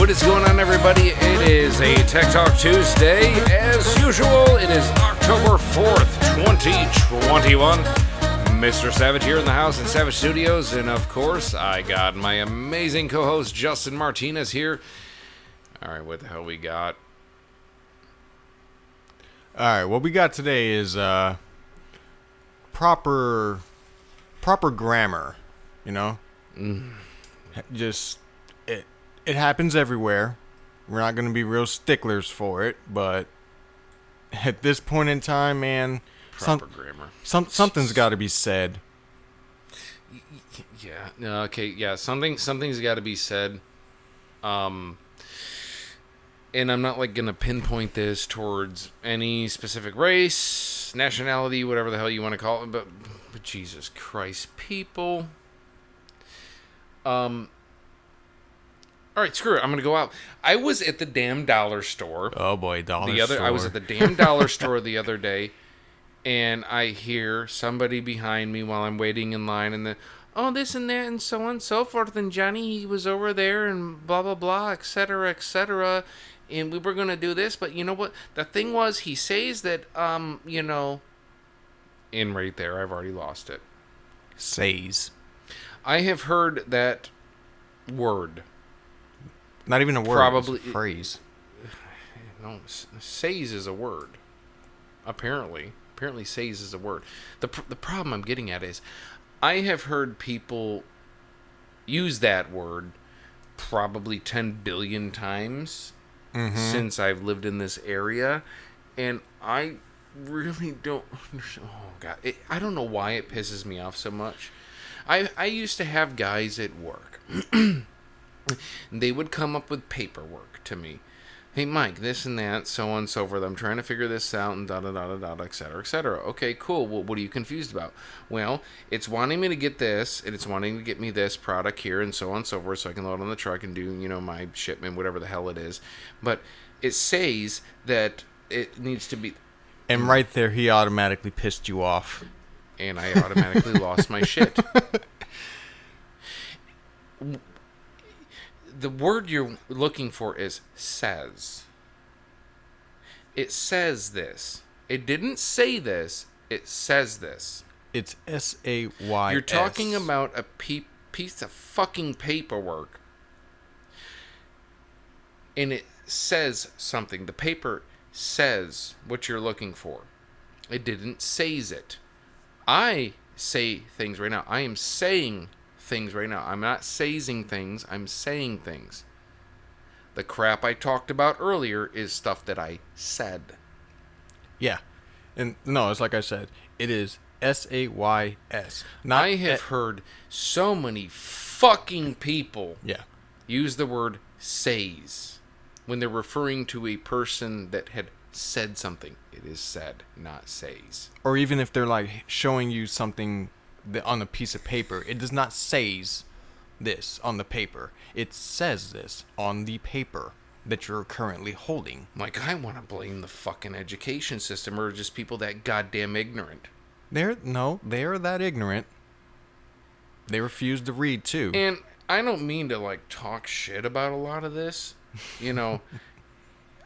What is going on, everybody? It is a Tech Talk Tuesday. As usual, it is October 4th, 2021. Mr. Savage here in the house in Savage Studios. And, of course, I got my amazing co-host, Justin Martinez, here. All right, what the hell we got? All right, what we got today is proper grammar, you know? Just, it happens everywhere. We're not going to be real sticklers for it, but at this point in time, man, Proper grammar. something's got to be said. Yeah. No, okay. Yeah. Something's got to be said. And I'm not like gonna pinpoint this towards any specific race, nationality, whatever the hell you want to call it. But Jesus Christ, people. All right, screw it. I'm gonna go out. I was at the damn dollar store. Oh boy, dollar store. I was at the damn dollar store the other day, and I hear somebody behind me while I'm waiting in line, and this and that and so on and so forth, and Johnny, he was over there and blah blah blah, etc., and we were gonna do this, but you know what? The thing was, he says that and right there, I've already lost it. Says. I have heard that word. Not even a word. Probably it's a phrase. No, says is a word. Apparently, says is a word. The problem I'm getting at is, I have heard people use that word probably 10 billion times since I've lived in this area, and I really don't. Oh God, I don't know why it pisses me off so much. I used to have guys at work. They would come up with paperwork to me. Hey, Mike, this and that, so on and so forth. I'm trying to figure this out, and da-da-da-da-da, et cetera, et cetera. Okay, cool. Well, what are you confused about? Well, it's wanting me to get this, and it's wanting to get me this product here, and so on and so forth, so I can load on the truck and do, my shipment, whatever the hell it is. But it says that it needs to be... And right there, he automatically pissed you off. And I automatically lost my shit. The word you're looking for is says. It says this. It didn't say this. It says this. It's S-A-Y-S. You're talking about a piece of fucking paperwork. And it says something. The paper says what you're looking for. It didn't says it. I say things right now. I am saying things right now. I'm not saying things. I'm saying things. The crap I talked about earlier is stuff that I said. Yeah. And no, it's like I said. It is S-A-Y-S. I have heard so many fucking people use the word says when they're referring to a person that had said something. It is said, not says. Or even if they're like showing you something on a piece of paper, it does not says this on the paper. It says this on the paper that you're currently holding. Like, I want to blame the fucking education system or just people that goddamn ignorant. They're that ignorant. They refuse to read too. And I don't mean to like talk shit about a lot of this.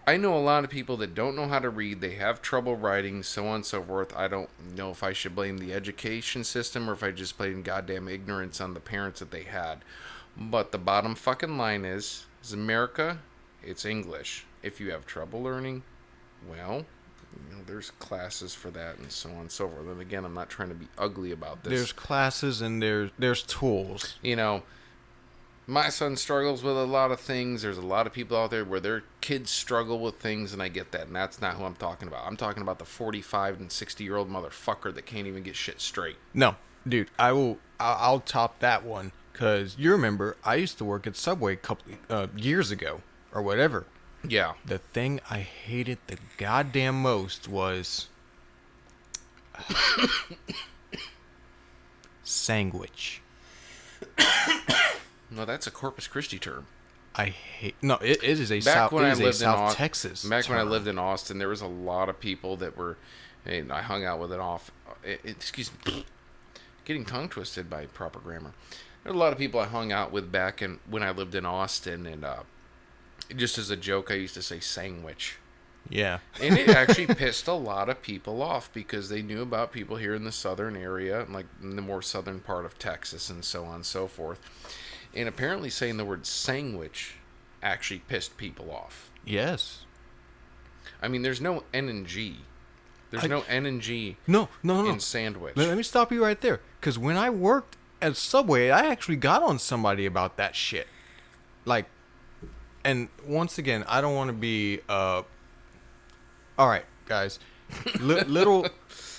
I know a lot of people that don't know how to read. They have trouble writing, so on and so forth. I don't know if I should blame the education system or if I just blame goddamn ignorance on the parents that they had. But the bottom fucking line is America, it's English. If you have trouble learning, well, there's classes for that and so on and so forth. And again, I'm not trying to be ugly about this. There's classes and there's tools. My son struggles with a lot of things. There's a lot of people out there where their kids struggle with things, and I get that, and that's not who I'm talking about. I'm talking about the 45 and 60-year-old motherfucker that can't even get shit straight. No, dude, I'll top that one, because you remember, I used to work at Subway a couple years ago, or whatever. Yeah. The thing I hated the goddamn most was... sandwich. No, that's a Corpus Christi term. I hate... No, it is a South Texas Back term. when I lived in Austin, there was a lot of people that were... And I hung out with it off... excuse me. Getting tongue twisted by proper grammar. There were a lot of people I hung out with back when I lived in Austin, and Just as a joke, I used to say sandwich. Yeah. And it actually pissed a lot of people off because they knew about people here in the southern area, like in the more southern part of Texas and so on and so forth. And apparently saying the word sandwich actually pissed people off. Yes. I mean, there's no N and G. There's no N and G No. in sandwich. Let me stop you right there. Because when I worked at Subway, I actually got on somebody about that shit. Like, and once again, I don't want to be, all right, guys. Little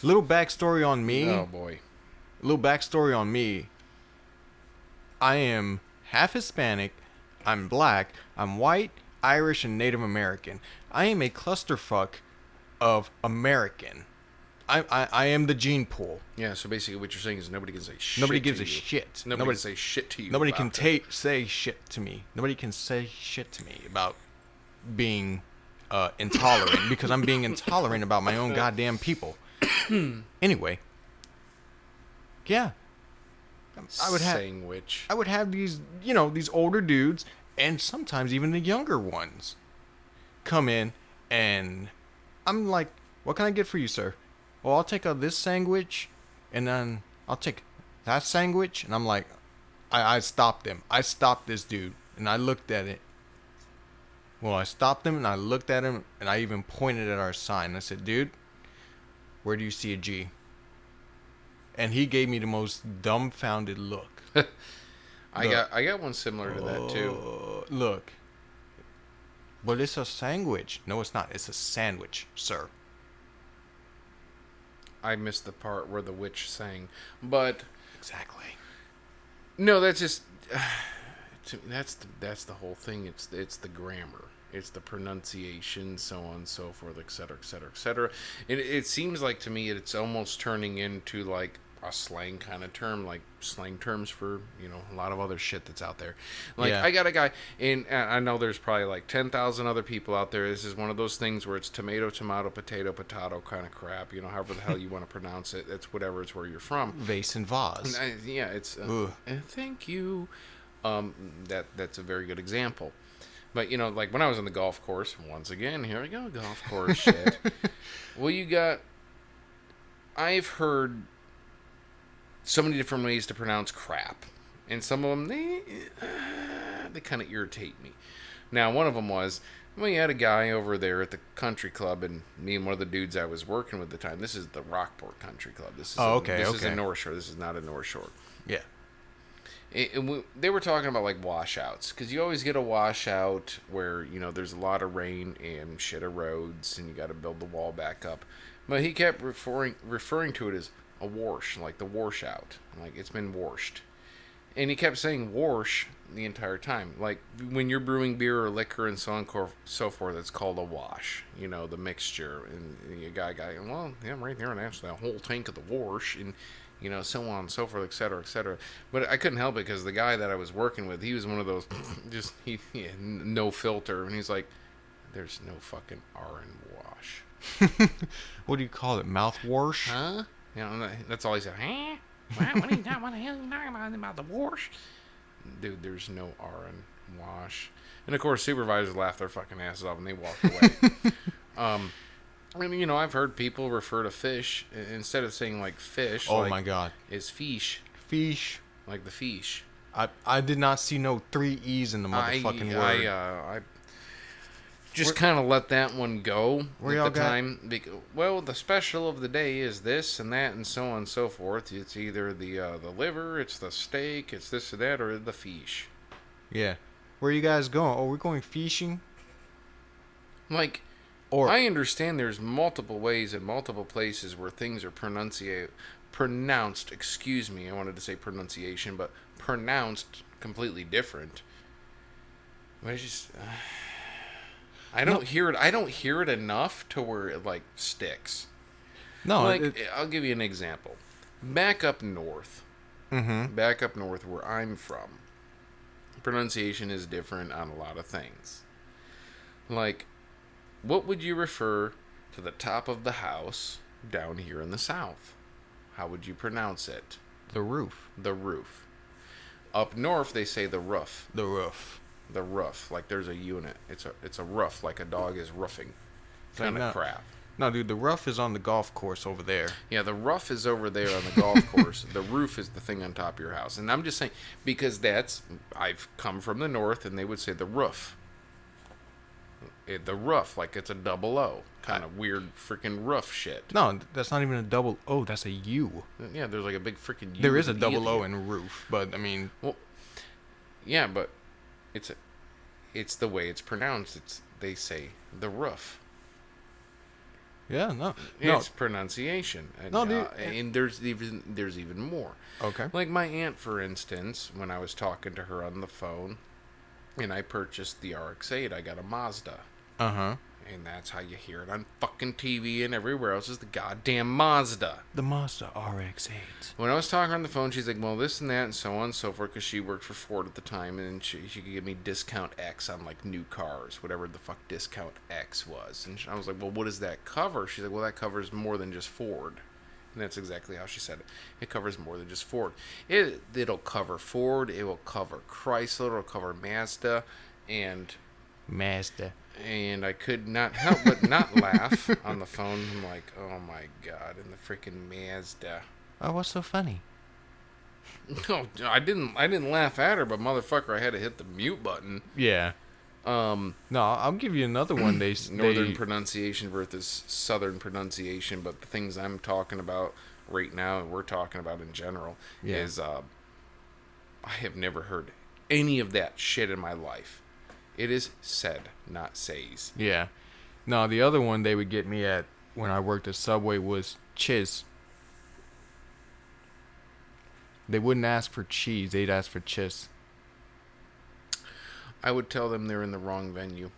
backstory on me. Oh, boy. Little backstory on me. I am half Hispanic. I'm black. I'm white, Irish, and Native American. I am a clusterfuck of American. I am the gene pool. Yeah, so basically what you're saying is nobody can say shit Nobody gives to a you. shit. Nobody can say shit to you. Nobody about can it. say shit to me. Nobody can say shit to me about being intolerant because I'm being intolerant about my own goddamn people. Anyway, yeah, I would have these, these older dudes and sometimes even the younger ones come in, and I'm like, "What can I get for you, sir?" "Well, I'll take this sandwich, and then I'll take that sandwich." And I'm like, I stopped him. I stopped this dude, and I looked at it. Well, I stopped him, and I looked at him, and I even pointed at our sign. I said, "Dude, where do you see a G?" And he gave me the most dumbfounded look. I got one similar to that too. Look. But it's a sandwich. No, it's not. It's a sandwich, sir. I missed the part where the witch sang, but Exactly. no, that's just that's the whole thing. It's the grammar, it's the pronunciation, so on and so forth, et cetera, et cetera, et cetera. It seems like to me it's almost turning into like a slang kind of term, like slang terms for a lot of other shit that's out there. Like Yeah. I got a guy, and I know there's probably like 10,000 other people out there. This is one of those things where it's tomato, potato kind of crap. However the hell you want to pronounce it. It's whatever. It's where you're from. Vase and vase. Yeah, it's. Ugh. Thank you. That's a very good example. But like when I was on the golf course, once again, here we go, golf course shit. Well, I've heard so many different ways to pronounce crap, and some of them they kind of irritate me. Now, one of them was we had a guy over there at the country club, and me and one of the dudes I was working with at the time. This is the Rockport Country Club. This is This is in North Shore. This is not in North Shore. Yeah. They were talking about like washouts, because you always get a washout where there's a lot of rain and shit erodes and you got to build the wall back up. But he kept referring to it as a wash, like the washout, like it's been washed, and he kept saying wash the entire time. Like when you're brewing beer or liquor and so on so forth, it's called a wash. The mixture, and you guy, well, yeah, right there, and that's the whole tank of the wash, and so on and so forth, et cetera, et cetera. But I couldn't help it because the guy that I was working with, he was one of those, just, he had no filter. And he's like, there's no fucking R in wash. What do you call it? Mouthwash? Huh? That's all he said. Huh? What are you talking, what the hell are you talking about the wash? Dude, there's no R in wash. And of course, supervisors laughed their fucking asses off and they walked away. I've heard people refer to fish instead of saying like fish. Oh like, my god. Is fish. Fish. Like the fish. I did not see no 3 E's in the motherfucking word. I just kind of let that one go at the time. Well, the special of the day is this and that and so on and so forth. It's either the liver, it's the steak, it's this or that, or the fish. Yeah. Where are you guys going? Oh, we're going fishing? Like, I understand there's multiple ways and multiple places where things are pronounced, excuse me, I wanted to say pronunciation, but pronounced completely different. But it's just, I don't hear it enough to where it like sticks. No, like I'll give you an example. Back up north. Mm-hmm. Back up north where I'm from, pronunciation is different on a lot of things. Like, what would you refer to the top of the house down here in the south? How would you pronounce it? The roof. The roof. Up north, they say the roof. The roof. The roof, like there's a unit. It's a roof, like a dog is roofing. It's like, Kind of no, crap. no, dude, the rough is on the golf course over there. Yeah, the rough is over there on the golf course. The roof is the thing on top of your house. And I'm just saying, because I've come from the north, and they would say the roof. The roof, like it's a double O. Kind of weird freaking roof shit. No, that's not even a double O. That's a U. Yeah, there's like a big freaking U. There is a with an double E O at the end. in roof, but I mean, Well, yeah, but it's the way it's pronounced. They say the roof. yeah, no, no, It's pronunciation. And, No, dude. and there's even more. okay, Like my aunt, for instance, when I was talking to her on the phone, and I purchased the RX-8, I got a Mazda. uh-huh. And that's how you hear it on fucking TV and everywhere else is the goddamn Mazda. The Mazda RX-8. When I was talking on the phone, she's like, well, this and that and so on and so forth, because she worked for Ford at the time, and she could give me discount X on, like, new cars, whatever the fuck discount X was. And I was like, well, what does that cover? She's like, well, that covers more than just Ford. And that's exactly how she said it. It covers more than just Ford. It'll cover Ford, it will cover Chrysler, it'll cover Mazda, and I could not help but not laugh on the phone. I'm like, oh my god, and the freaking Mazda. Oh, what's so funny? No, I didn't laugh at her, but motherfucker, I had to hit the mute button. Yeah. No, I'll give you another one. Northern pronunciation versus southern pronunciation, but the things I'm talking about right now, and we're talking about in general, Yeah. is I have never heard any of that shit in my life. It is said, not says. Yeah. No, the other one they would get me at when I worked at Subway was chiz. They wouldn't ask for cheese, they'd ask for chiz. I would tell them they're in the wrong venue.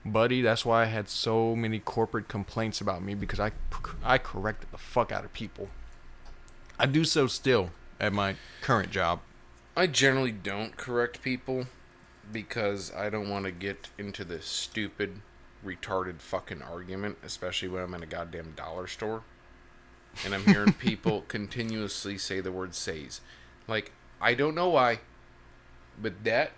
Buddy, that's why I had so many corporate complaints about me, because I corrected the fuck out of people. I do so still at my current job. I generally don't correct people because I don't want to get into this stupid, retarded fucking argument, especially when I'm in a goddamn dollar store. And I'm hearing people continuously say the word says. Like, I don't know why, but that,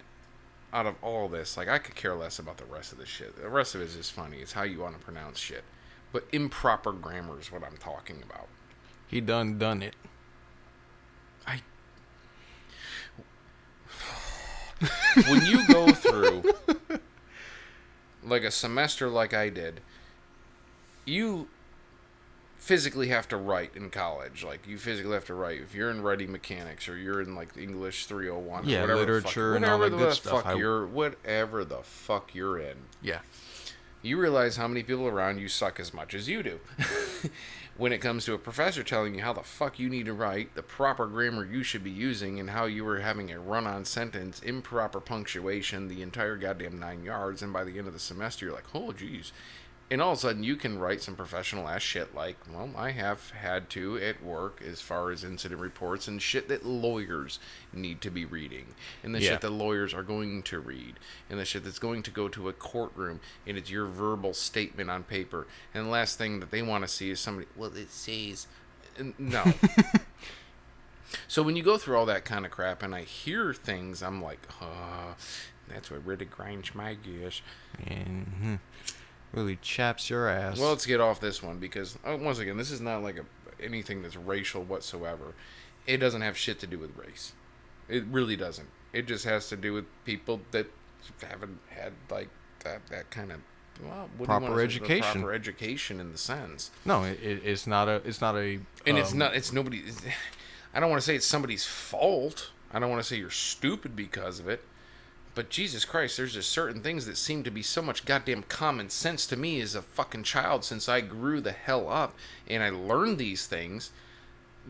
out of all this, like, I could care less about the rest of this shit. The rest of it is just funny. It's how you want to pronounce shit. But improper grammar is what I'm talking about. He done it. When you go through like a semester like I did, you physically have to write in college. Like, you physically have to write. If you're in writing mechanics or you're in like English 301 Yeah, or whatever literature and all that good stuff. Whatever the fuck you're in. Yeah. You realize how many people around you suck as much as you do. When it comes to a professor telling you how the fuck you need to write, the proper grammar you should be using, and how you were having a run-on sentence, improper punctuation, the entire goddamn 9 yards, and by the end of the semester you're like, oh geez. And all of a sudden you can write some professional ass shit like, well, I have had to at work as far as incident reports and shit that lawyers need to be reading, and the Yeah. shit that lawyers are going to read, and the shit that's going to go to a courtroom, and it's your verbal statement on paper, and the last thing that they want to see is somebody, well, it says, no. So when you go through all that kind of crap and I hear things, I'm like, that's what really grinds my gears. And really chaps your ass. Well, let's get off this one because, once again, this is not like anything that's racial whatsoever. It doesn't have shit to do with race. It really doesn't. It just has to do with people that haven't had like that kind of, well, what proper do you want to say? education. Proper education in the sense. No, it's not a. And it's nobody. I don't want to say it's somebody's fault. I don't want to say you're stupid because of it. But Jesus Christ, there's just certain things that seem to be so much goddamn common sense to me as a fucking child since I grew the hell up and I learned these things,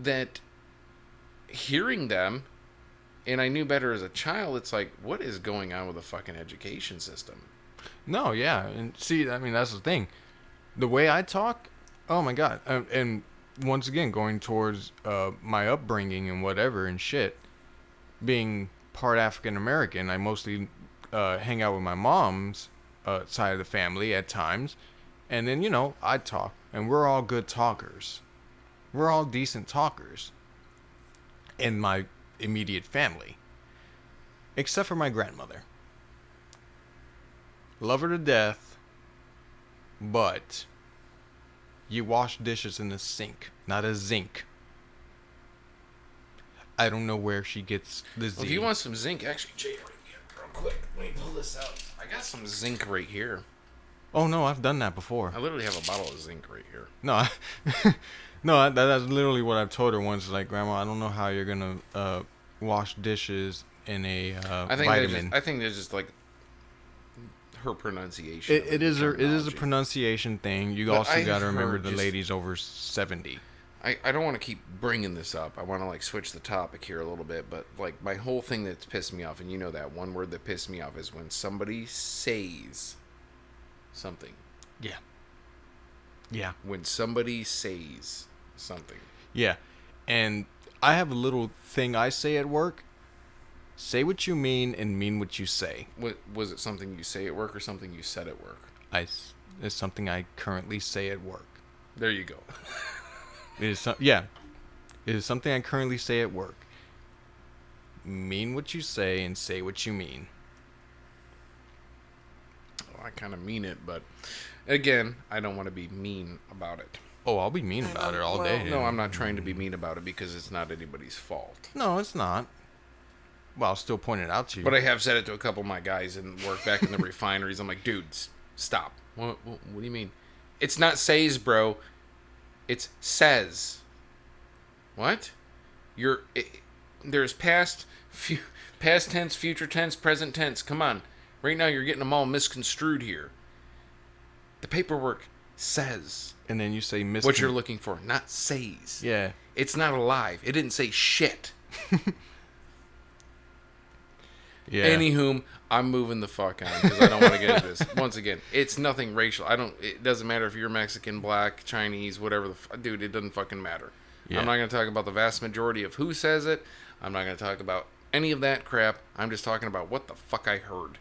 that hearing them, and I knew better as a child, it's like, what is going on with the fucking education system? No, yeah, and see, I mean, that's the thing. The way I talk, oh my god, and once again, going towards my upbringing and whatever and shit, being part African American, I mostly hang out with my mom's side of the family at times, and then I talk, and we're all good talkers. We're all decent talkers in my immediate family. except for my grandmother. Love her to death, but you wash dishes in a sink, not a zinc. I don't know where she gets the Z. Well, if you want some zinc, actually, Jay, real quick, let me pull this out. I got some zinc right here. Oh no, I've done that before. I literally have a bottle of zinc right here. No, no, that's literally what I've told her once. Like, Grandma, I don't know how you're gonna wash dishes in a vitamin. I think there's just like her pronunciation. It is a pronunciation thing. You But also got to I've remember heard the just- lady's over 70. I don't want to keep bringing this up. I want to like switch the topic here a little bit, but like my whole thing that's pissed me off, and you know that one word that pissed me off is when somebody says something. Yeah. Yeah. When somebody says something. Yeah. And I have a little thing I say at work. Say what you mean and mean what you say. Was it something you say at work or something you said at work? It's something I currently say at work. There you go. It is It is something I currently say at work. Mean what you say and say what you mean. Well, I kind of mean it, but again, I don't want to be mean about it. Oh, I'll be mean about it all Well, day. no, I'm not trying to be mean about it because it's not anybody's fault. No, it's not. Well, I'll still point it out to you. But I have said it to a couple of my guys in work back in the refineries. I'm like, dudes, stop. What do you mean? It's not says, bro. It's says. What? There's past tense, future tense, present tense. Come on. Right now you're getting them all misconstrued here. The paperwork says and then you say what you're looking for, not says. Yeah. It's not alive. It didn't say shit. Yeah. Anywho, I'm moving the fuck on because I don't want to get into this. Once again, it's nothing racial. It doesn't matter if you're Mexican, black, Chinese, whatever dude, it doesn't fucking matter. Yeah. I'm not going to talk about the vast majority of who says it. I'm not going to talk about any of that crap. I'm just talking about what the fuck I heard.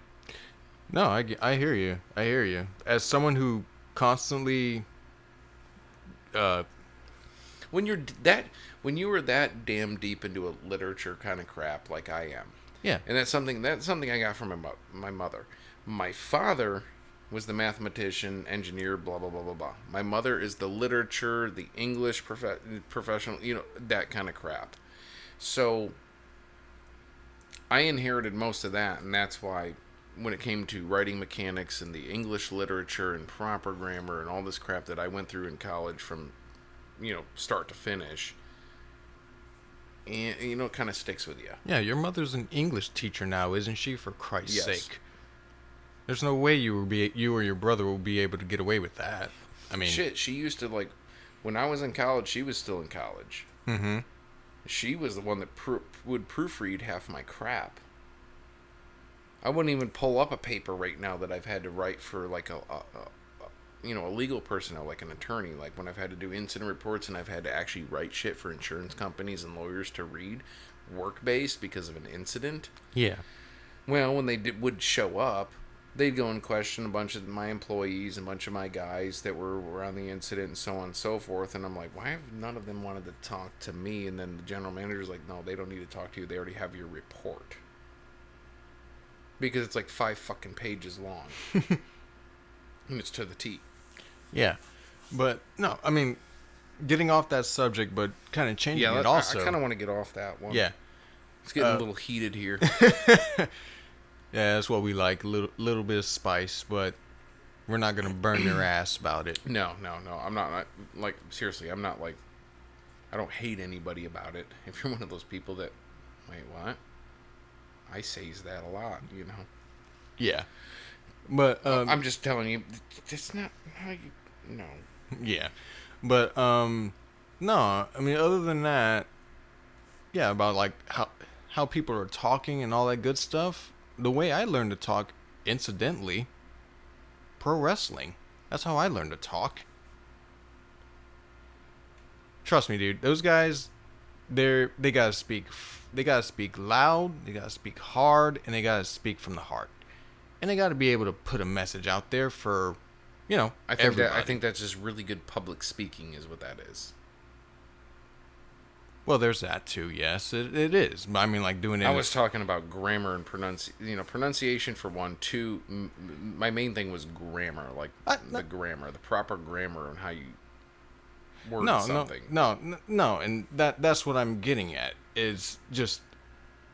No, I hear you. I hear you. As someone who constantly When you were that damn deep into a literature kind of crap like I am. yeah. And that's something I got from my mother. My father was the mathematician, engineer, blah blah blah blah blah. My mother is the literature, the English professional, that kind of crap. So I inherited most of that, and that's why when it came to writing mechanics and the English literature and proper grammar and all this crap that I went through in college from start to finish, and it kind of sticks with you. Yeah, your mother's an English teacher now, isn't she? For Christ's Yes. sake. There's no way you or your brother will be able to get away with that. I mean, Shit, she used to, like, when I was in college, she was still in college. Mm-hmm. She was the one that would proofread half my crap. I wouldn't even pull up a paper right now that I've had to write for, like, a legal personnel, like an attorney. Like, when I've had to do incident reports and I've had to actually write shit for insurance companies and lawyers to read, work-based because of an incident. Yeah. Well, when they would show up, they'd go and question a bunch of my employees and a bunch of my guys that were on the incident and so on and so forth. And I'm like, why have none of them wanted to talk to me? And then the general manager's like, no, they don't need to talk to you. They already have your report. Because it's like 5 fucking pages long. And it's to the T. Yeah. But, no, I mean, getting off that subject, but kind of changing it also. I kind of want to get off that one. Yeah. It's getting a little heated here. Yeah, that's what we like. A little bit of spice, but we're not going to burn their ass about it. No. I'm not, like, seriously, I'm not, like, I don't hate anybody about it. If you're one of those people that, wait, what? I says that a lot, Yeah. But, I'm just telling you, it's not how you, no. yeah. But, no, I mean, other than that, yeah, about, like, how people are talking and all that good stuff. The way I learned to talk, incidentally, pro wrestling. That's how I learned to talk. Trust me, dude. Those guys, they gotta speak loud, they gotta speak hard, and they gotta speak from the heart. And they gotta be able to put a message out there for, everybody. I think that's just really good public speaking is what that is. Well, there's that too. Yes, it is. I mean, like doing it. I was talking about grammar and pronunciation for one. Two, my main thing was grammar, like the grammar, the proper grammar, and how you word something. No, and that's what I'm getting at is just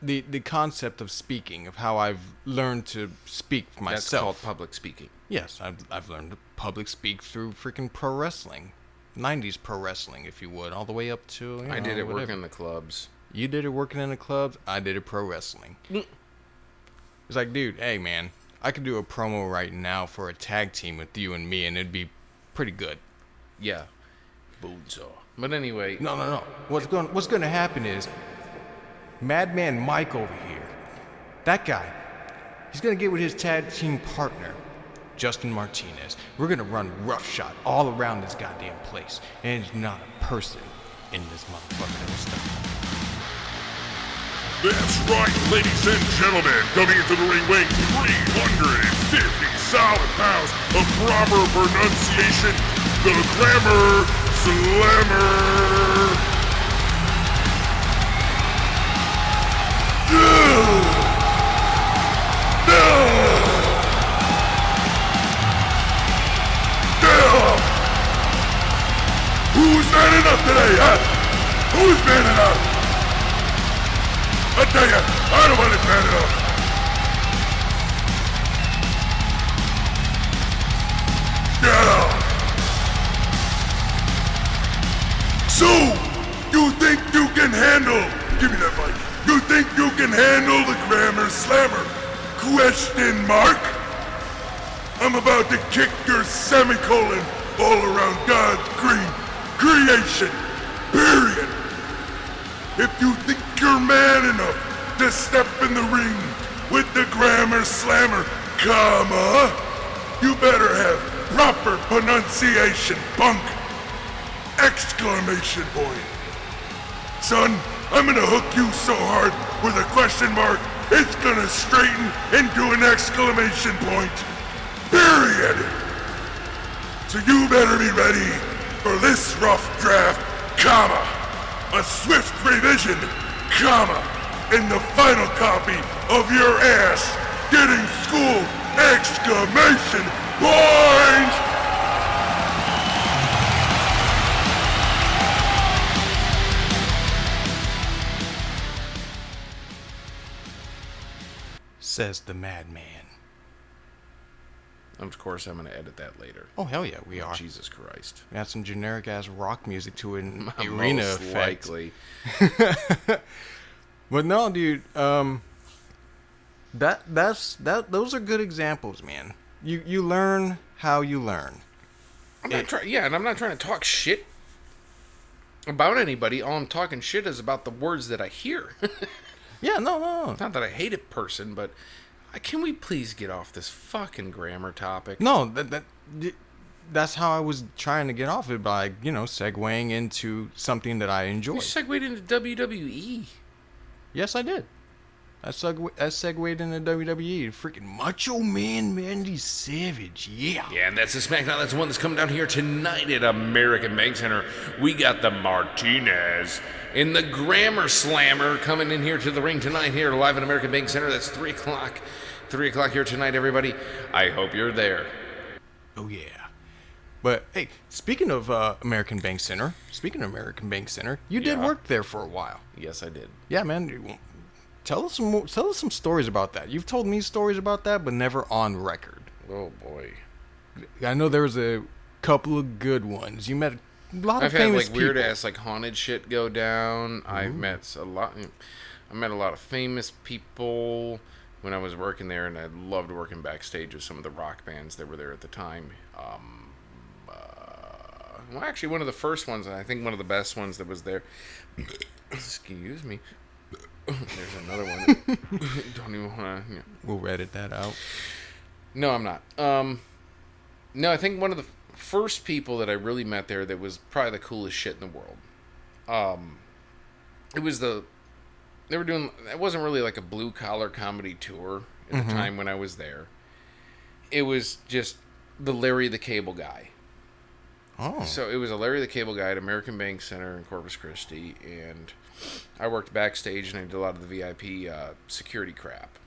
the concept of speaking, of how I've learned to speak for myself. That's called public speaking. Yes, I've learned to public speak through freaking pro wrestling. 90s pro wrestling, if you would, all the way up to... I did it working in the clubs. You did it working in the clubs, I did it pro wrestling. It's like, dude, hey, man, I could do a promo right now for a tag team with you and me, and it'd be pretty good. Yeah. Bonesaw. But anyway... No. What's going to happen is, Madman Mike over here, that guy, he's going to get with his tag team partner, Justin Martinez. We're gonna run roughshod all around this goddamn place, and there's not a person in this motherfucker that will stop. That's right, ladies and gentlemen, coming into the ring weighing 350 solid pounds of proper pronunciation, the Grammar Slammer. Who's manning up today, huh? Who's manning up? I tell ya, I don't want to man it up. Yeah. So, you think you can handle? Give me that mic. You think you can handle the Grammar Slammer? Question mark? I'm about to kick your semicolon all around God's green creation, period. If you think you're man enough to step in the ring with the Grammar Slammer, comma, you better have proper pronunciation, punk! Exclamation point. Son, I'm gonna hook you so hard with a question mark, it's gonna straighten into an exclamation point, period. So you better be ready for this rough draft, comma, a swift revision, comma, and the final copy of your ass getting schooled, exclamation point! Says the madman. Of course, I'm going to edit that later. Oh, hell yeah, we are. Jesus Christ. We got some generic-ass rock music to an arena Most effect. likely. But no, dude, those are good examples, man. You learn how you learn. I'm not and I'm not trying to talk shit about anybody. All I'm talking shit is about the words that I hear. Yeah, no. Not that I hate a person, but can we please get off this fucking grammar topic? No, that's how I was trying to get off it by, segueing into something that I enjoy. You segued into WWE. Yes, I did. I segued into WWE. Freaking Macho Man Randy Savage, yeah. Yeah, and that's the SmackDown. That's the one that's coming down here tonight at American Bank Center. We got the Martinez in the Grammar Slammer coming in here to the ring tonight here live at American Bank Center. That's 3 o'clock. 3 o'clock here tonight, everybody. I hope you're there. Oh, yeah. But, hey, speaking of American Bank Center, you did work there for a while. Yes, I did. Yeah, man. Tell us some stories about that. You've told me stories about that, but never on record. Oh, boy. I know there was a couple of good ones. You met a lot of famous people. I've had, weird-ass, haunted shit go down. Ooh. I met a lot of famous people when I was working there, and I loved working backstage with some of the rock bands that were there at the time. Well, actually, one of the first ones, and I think one of the best ones that was there. Excuse me. There's another one. Don't even want to. We'll edit that out. No, I'm not. No, I think one of the first people that I really met there that was probably the coolest shit in the world. It was they were doing. It wasn't really like a blue collar comedy tour at the time when I was there. It was just the Larry the Cable Guy. Oh. So it was a Larry the Cable Guy at American Bank Center in Corpus Christi, and I worked backstage and I did a lot of the VIP security crap.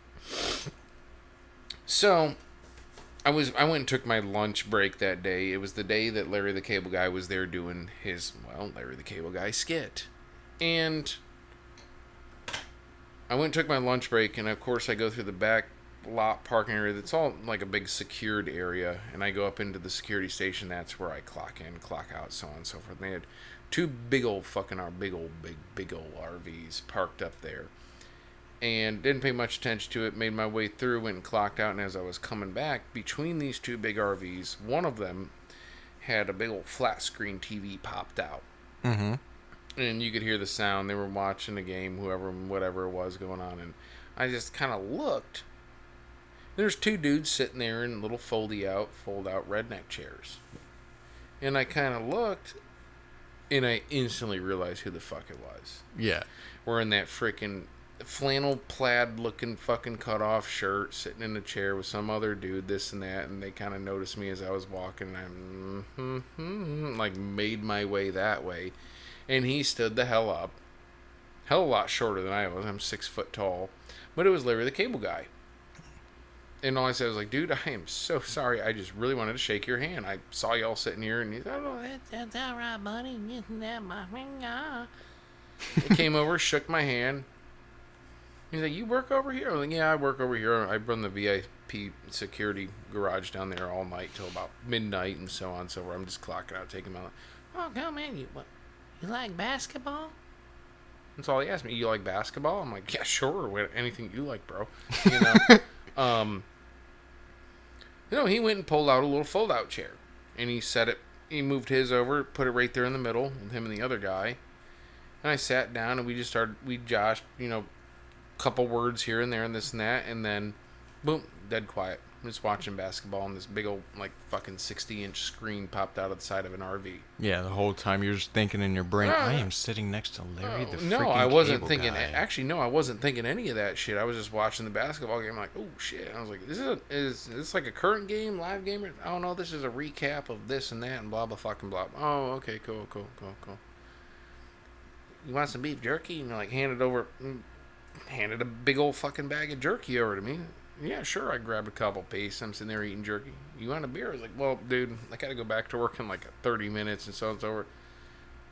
So I went and took my lunch break that day. It was the day that Larry the Cable Guy was there doing his, Larry the Cable Guy skit. And I went and took my lunch break, and of course I go through the back lot parking area. That's all like a big secured area, and I go up into the security station. That's where I clock in, clock out, so on and so forth. And they had two big old RVs parked up there, and didn't pay much attention to it. Made my way through, went and clocked out, and as I was coming back, between these two big RVs, one of them had a big old flat screen TV popped out. Mm-hmm. And you could hear the sound. They were watching the game, whatever it was going on, and I just kind of looked. There's two dudes sitting there in little fold out redneck chairs. And I kind of looked, and I instantly realized who the fuck it was. Yeah. Wearing that freaking flannel plaid looking fucking cut off shirt, sitting in a chair with some other dude, this and that, and they kind of noticed me as I was walking, and I like made my way that way. And he stood the hell up. Hell a lot shorter than I was. I'm 6 foot tall. But it was Larry the Cable Guy. And all I said was like, dude, I am so sorry. I just really wanted to shake your hand. I saw y'all sitting here, and he's like, oh, that's all right, buddy. Isn't that my finger? He came over, shook my hand. He's like, you work over here? I was like, yeah, I work over here. I run the VIP security garage down there all night till about midnight and so on. So I'm just clocking out, taking my lunch. Oh, come in. You like basketball? That's all he asked me. You like basketball? I'm like, yeah, sure. Anything you like, bro. You know. He went and pulled out a little fold-out chair, and he set it. He moved his over, put it right there in the middle with him and the other guy. And I sat down, and we joshed, couple words here and there, and this and that, and then, boom, dead quiet. I'm just watching basketball, and this big old fucking 60-inch screen popped out of the side of an RV. Yeah, the whole time you're just thinking in your brain, I am sitting next to Larry the freaking No, I wasn't Cable thinking. Guy. Actually, no, I wasn't thinking any of that shit. I was just watching the basketball game. Like, oh shit! And I was like, is this like a current game, live game? Oh no, this is a recap of this and that and blah blah fucking blah. Oh, okay, cool. You want some beef jerky? And handed a big old fucking bag of jerky over to me. Yeah, sure. I grabbed a couple pieces. I'm sitting there eating jerky. You want a beer? I was like, well, dude, I got to go back to work in 30 minutes, and so it's over.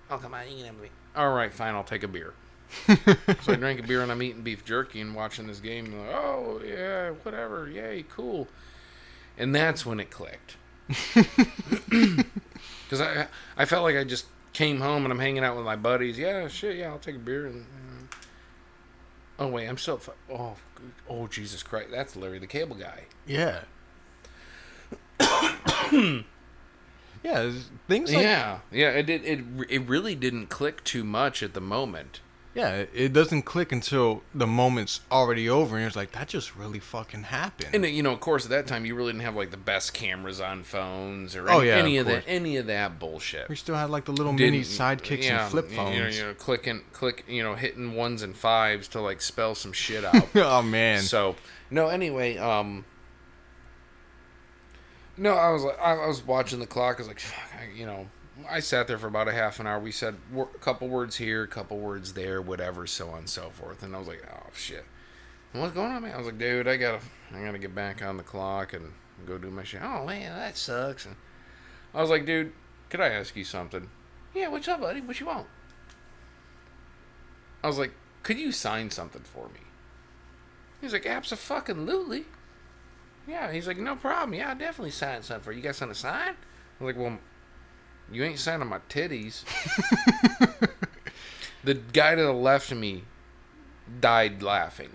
Oh, come on, you can have a beer. All right, fine, I'll take a beer. So I drank a beer, and I'm eating beef jerky and watching this game. And oh, yeah, whatever. Yay, cool. And that's when it clicked. Because I felt like I just came home, and I'm hanging out with my buddies. Yeah, shit, yeah, I'll take a beer. And oh, wait, I'm still... Oh, Jesus Christ. That's Larry the Cable Guy. Yeah. Yeah, things like... Yeah, it really didn't click too much at the moment. Yeah, it doesn't click until the moment's already over, and it's like, that just really fucking happened. And, of course, at that time, you really didn't have, the best cameras on phones or any of that bullshit. We still had, the little mini sidekicks and flip phones. Hitting ones and fives to, spell some shit out. Oh, man. So, no, anyway, no, I was watching the clock. I was like, fuck, I sat there for about a half an hour. We said a couple words here, a couple words there, whatever, so on and so forth. And I was like, oh, shit. What's going on, man? I was like, dude, I gotta get back on the clock and go do my shit. Oh, man, that sucks. And I was like, dude, could I ask you something? Yeah, what's up, buddy? What you want? I was like, could you sign something for me? He's like, abso-fucking-lutely. Yeah, he's like, no problem. Yeah, I'll definitely sign something for you. You got something to sign? I was like, well, you ain't signing my titties. The guy to the left of me died laughing.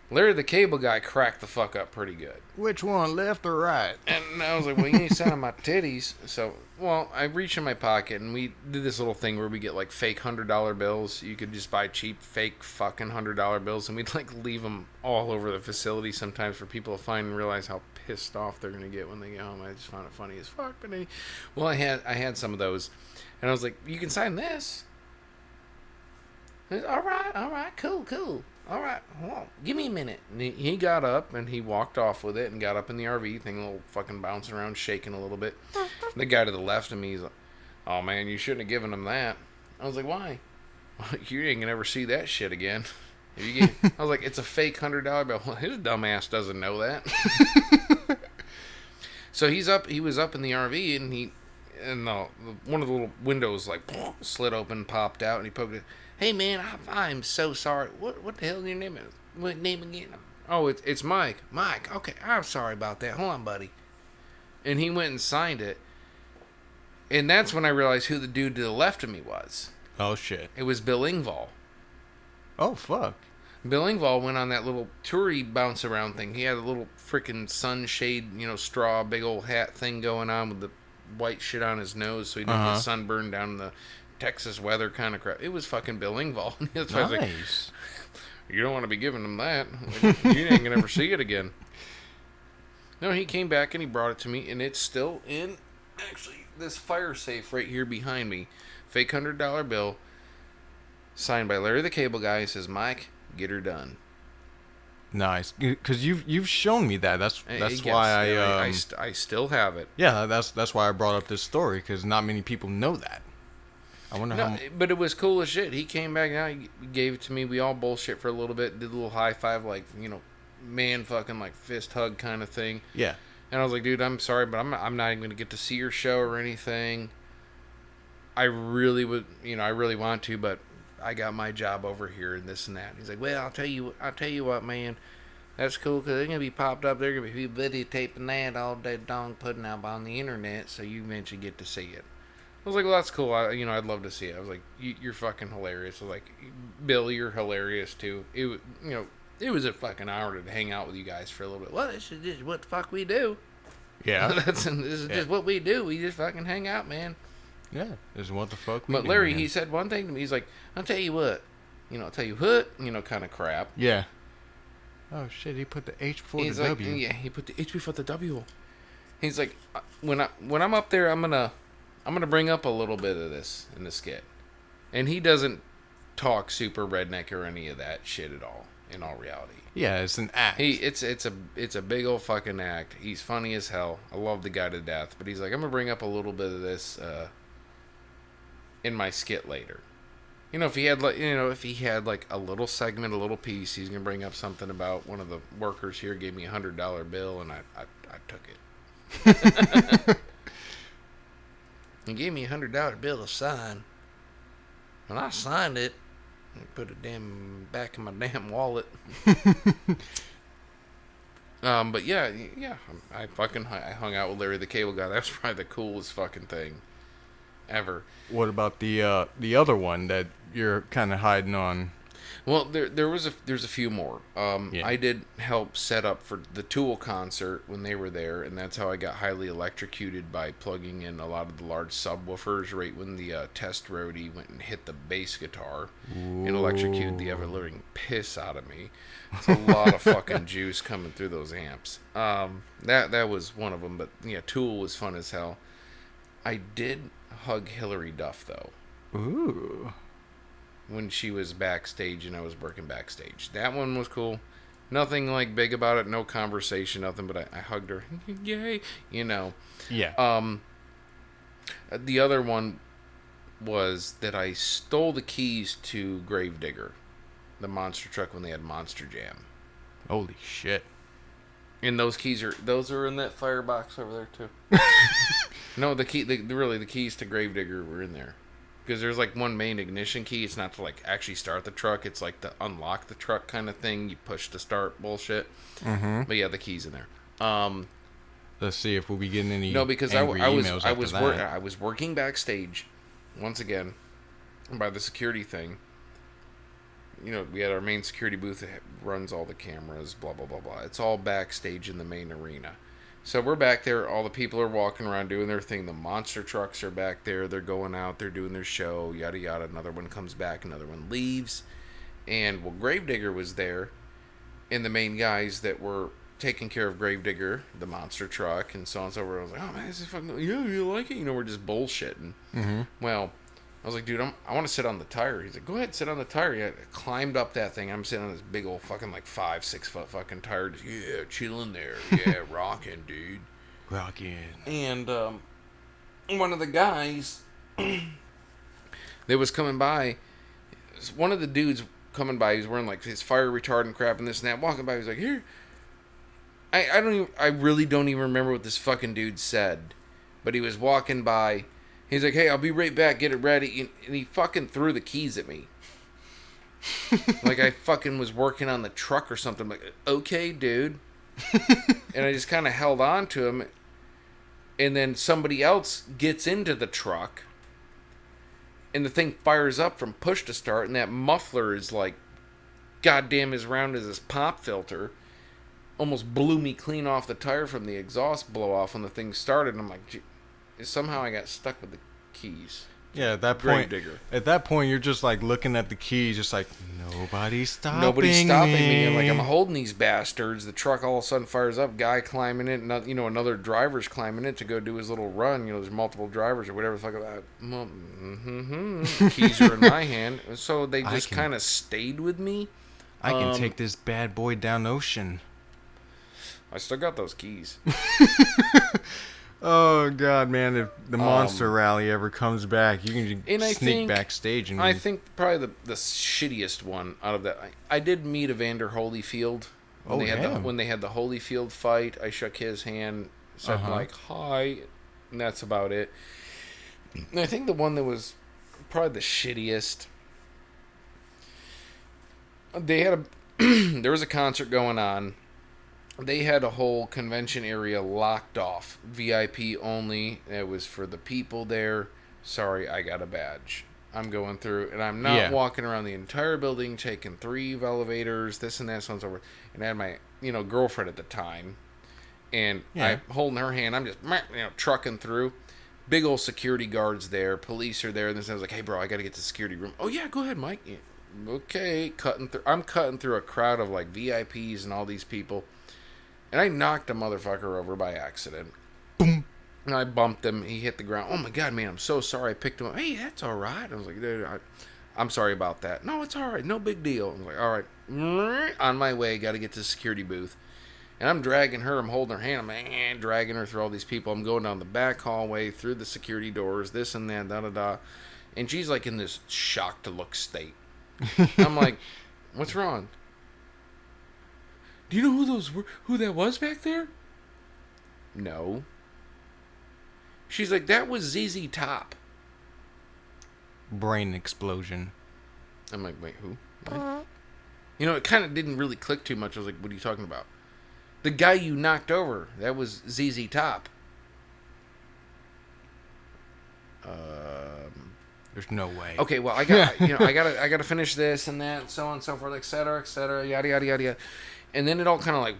Larry the Cable Guy cracked the fuck up pretty good. Which one, left or right? And I was like, well, you ain't signing my titties. So, I reached in my pocket, and we did this little thing where we get, fake $100 bills. You could just buy cheap, fake fucking $100 bills, and we'd, leave them all over the facility sometimes for people to find and realize how pissed off they're going to get when they get home. I just found it funny as fuck. But I had some of those, and I was like, you can sign this. He's, all right, cool. All right, hold on, give me a minute. And he got up and he walked off with it and got up in the RV thing, a little fucking bouncing around, shaking a little bit. The guy to the left of me, he's like, oh man, you shouldn't have given him that. I was like, why? You ain't gonna ever see that shit again. I was like, it's a fake $100 bill. Well, his dumb ass doesn't know that. So he was up in the RV and one of the little windows like slid open, popped out, and he poked it. Hey man, I'm so sorry. What the hell is your name? What name again? Oh, it's Mike. Mike. Okay, I'm sorry about that. Hold on, buddy. And he went and signed it. And that's when I realized who the dude to the left of me was. Oh shit. It was Bill Engvall. Oh fuck. Bill Engvall went on that little toury bounce around thing. He had a little freaking sunshade, straw, big old hat thing going on with the white shit on his nose so he didn't get sunburned down in the Texas weather kind of crap. It was fucking Bill Engvall. That's why I was like, you don't want to be giving him that. Like, you ain't gonna ever see it again. No, he came back and he brought it to me, and it's still in, actually, this fire safe right here behind me. Fake $100 bill, signed by Larry the Cable Guy. He says, Mike, get her done. Nice, because you've shown me that. That's Yes, why I still have it. Yeah, that's why I brought up this story, because not many people know that. I wonder how. But it was cool as shit. He came back now. He gave it to me. We all bullshit for a little bit. Did a little high five, like man fucking like fist hug kind of thing. Yeah. And I was like, dude, I'm sorry, but I'm not even gonna get to see your show or anything. I really would, I really want to, but I got my job over here and this and that. He's like, well, I'll tell you what, man. That's cool because they're gonna be popped up. They're gonna be videotaping that all day, long, putting out on the internet, so you eventually get to see it. I was like, well, that's cool. I'd love to see it. I was like, you're fucking hilarious. I was like, Bill, you're hilarious too. It was a fucking hour to hang out with you guys for a little bit. Well, this is just what the fuck we do. Yeah. This is just what we do. We just fucking hang out, man. Yeah, this is what the fuck we But do, Larry, man. he said one thing to me. He's like, I'll tell you what, kind of crap. Yeah. Oh shit, he put the H before He's the like, W. yeah, he put the H before the W. He's like, when I'm up there, I'm gonna bring up a little bit of this in the skit, and he doesn't talk super redneck or any of that shit at all. In all reality, Yeah, it's an act. it's a big old fucking act. He's funny as hell. I love the guy to death, but he's like, I'm gonna bring up a little bit of this in my skit later. If he had like a little segment, a little piece, he's gonna bring up something about one of the workers here gave me $100 bill and I took it. He gave me $100 bill to sign, and I signed it. I put it back in my damn wallet. But yeah. I hung out with Larry the Cable Guy. That was probably the coolest fucking thing ever. What about the other one that you're kind of hiding on? Well, there's a few more. Yeah. I did help set up for the Tool concert when they were there, and that's how I got highly electrocuted by plugging in a lot of the large subwoofers right when the test roadie went and hit the bass guitar and electrocuted the ever-living piss out of me. It's a lot of fucking juice coming through those amps. That was one of them, but yeah, Tool was fun as hell. I did hug Hillary Duff though. Ooh. When she was backstage and I was working backstage. That one was cool. Nothing like big about it, no conversation, nothing, but I hugged her. Yay. Yeah. The other one was that I stole the keys to Gravedigger, the monster truck when they had Monster Jam. Holy shit. And those keys are in that firebox over there too. No, the keys to Gravedigger were in there. Because there's like one main ignition key. It's not to like actually start the truck. It's like to unlock the truck kind of thing. You push to start bullshit. Mm-hmm. But yeah, the key's in there. Let's see if we'll be getting any. No, because I was working backstage once again by the security thing. We had our main security booth that runs all the cameras. Blah blah blah blah. It's all backstage in the main arena. So we're back there. All the people are walking around doing their thing. The monster trucks are back there. They're going out. They're doing their show. Yada yada. Another one comes back. Another one leaves. And Gravedigger was there, and the main guys that were taking care of Gravedigger, the monster truck, and so on and so forth. I was like, oh man, this is fucking. Yeah, you like it? We're just bullshitting. Mm-hmm. Well, I was like, dude, I want to sit on the tire. He's like, go ahead, sit on the tire. Yeah, I climbed up that thing. I'm sitting on this big old fucking like 5-6 foot fucking tire. Just, yeah, chilling there. Yeah, rocking, dude. Rocking. And one of the guys that was coming by, one of the dudes coming by, he was wearing like his fire retardant crap and this and that. Walking by, he was like, here. I really don't even remember what this fucking dude said, but he was walking by. He's like, hey, I'll be right back, get it ready. And he fucking threw the keys at me. Like I fucking was working on the truck or something. I'm like, okay, dude. And I just kind of held on to him. And then somebody else gets into the truck. And the thing fires up from push to start. And that muffler is like, goddamn as round as this pop filter. Almost blew me clean off the tire from the exhaust blow off when the thing started. And I'm like, gee. Somehow I got stuck with the keys. Yeah, at that Grave point, digger. at that point, you're just like looking at the keys, just like nobody's stopping me. And like I'm holding these bastards. The truck all of a sudden fires up. Guy climbing it. Another driver's climbing it to go do his little run. There's multiple drivers or whatever the fuck. Keys are in my hand. So they just kind of stayed with me. I can take this bad boy down ocean. I still got those keys. Oh God, man! If the Monster Rally ever comes back, you can sneak backstage. And I think probably the shittiest one out of that. I did meet Evander Holyfield when they had the Holyfield fight. I shook his hand, said like hi, and that's about it. And I think the one that was probably the shittiest. They had there was a concert going on. They had a whole convention area locked off. VIP only. It was for the people there. Sorry, I got a badge. I'm going through, and I'm not walking around the entire building, taking 3 elevators, this and that, so on and so forth. And I had my, girlfriend at the time. And I'm holding her hand. I'm just, trucking through. Big old security guards there. Police are there. And then I was like, hey, bro, I got to get to the security room. Oh, yeah, go ahead, Mike. Yeah. Okay. I'm cutting through a crowd of, like, VIPs and all these people. And I knocked a motherfucker over by accident. Boom. And I bumped him. He hit the ground. Oh, my God, man, I'm so sorry. I picked him up. Hey, that's all right. I was like, dude, I'm sorry about that. No, it's all right. No big deal. I was like, all right. On my way, got to get to the security booth. And I'm dragging her. I'm holding her hand. I'm dragging her through all these people. I'm going down the back hallway, through the security doors, this and that, da-da-da. And she's like in this shocked-to-look state. I'm like, what's wrong? Do you know who that was back there? No. She's like, that was ZZ Top. Brain explosion. I'm like, wait, who? What? It kind of didn't really click too much. I was like, what are you talking about? The guy you knocked over, that was ZZ Top. There's no way. Okay, well, I gotta finish this and that, so on and so forth, et cetera, yada yada yada yada. And then it all kind of like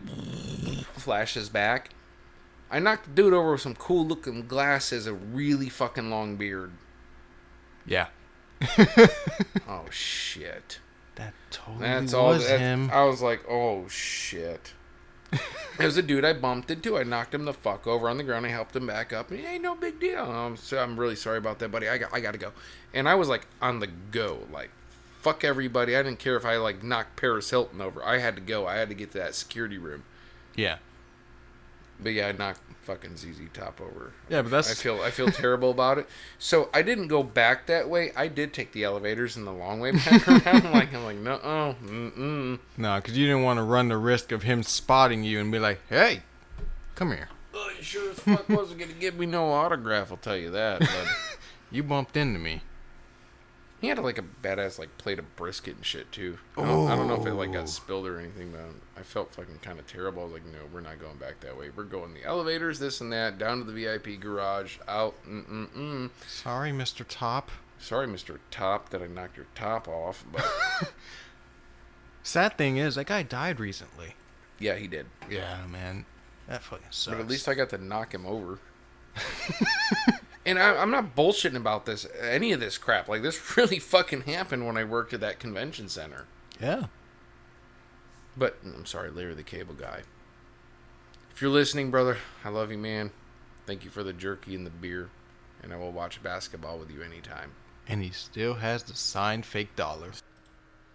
flashes back. I knocked the dude over with some cool looking glasses, a really fucking long beard. Yeah. Oh shit. That totally was him. I was like, oh shit. It was a dude I bumped into. I knocked him the fuck over on the ground. I helped him back up. And, hey, no big deal. I'm really sorry about that, buddy. I got to go. And I was like on the go, like fuck everybody. I didn't care if I like knocked Paris Hilton over. I had to go. I had to get to that security room. Yeah. But yeah, I knocked fucking ZZ Top over. Yeah, but that's... I feel terrible about it. So I didn't go back that way. I did take the elevators in the long way back around. I'm like, no, No, because you didn't want to run the risk of him spotting you and be like, hey, come here. Oh, you sure as fuck wasn't going to give me no autograph, I'll tell you that. But you bumped into me. he had like a badass like plate of brisket and shit too. I don't know if it like got spilled or anything, but I felt fucking kind of terrible. I was like, no, we're not going back that way. We're going the elevators, this and that, down to the VIP garage, out. Sorry, Mr. Top. Sorry, Mr. Top, that I knocked your top off. But sad thing is, that guy died recently. yeah, he did. Yeah, man. That fucking sucks. But at least I got to knock him over. And I'm not bullshitting about this, any of this crap. Like, this really fucking happened when I worked at that convention center. Yeah. But, I'm sorry, Larry the Cable Guy. If you're listening, brother, I love you, man. Thank you for the jerky and the beer. And I will watch basketball with you anytime. And he still has the signed fake dollar.